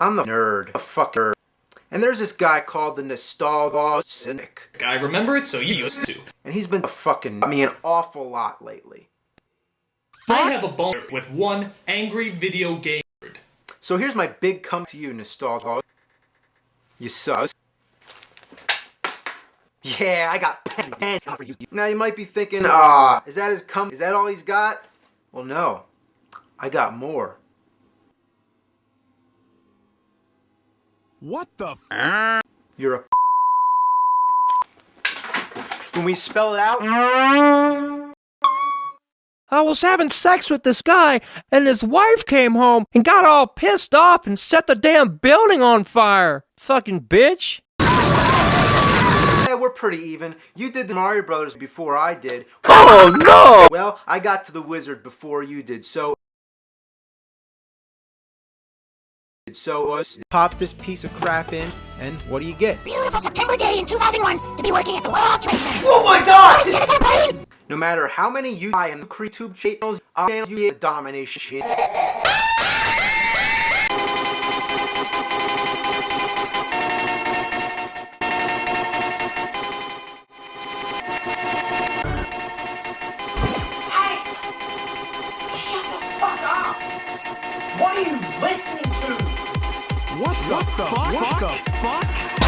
I'm the nerd. A fucker. And there's this guy called the Nostalgia Cynic. I remember it, so you used to. And he's been fucking me an awful lot lately. I have a bone with one angry video game nerd. So here's my big come to you, Nostalgia. You sus. Yeah, I got pens for you. Now you might be thinking, is that all he's got? Well, no. I got more. What the f? You're a When we spell it out, I was having sex with this guy, and his wife came home and got all pissed off and set the damn building on fire. Fucking bitch. yeah, we're pretty even. You did the Mario Brothers before I did. Oh no! Well, I got to the wizard before you did, so pop this piece of crap in, and what do you get? Beautiful September day in 2001 to be working at the World Trade Center. Oh my god! Is that plane? No matter how many you buy in the YouTube channels, I'll you get the domination shit. Hey! Shut the fuck up! What are you listening to? What the fuck?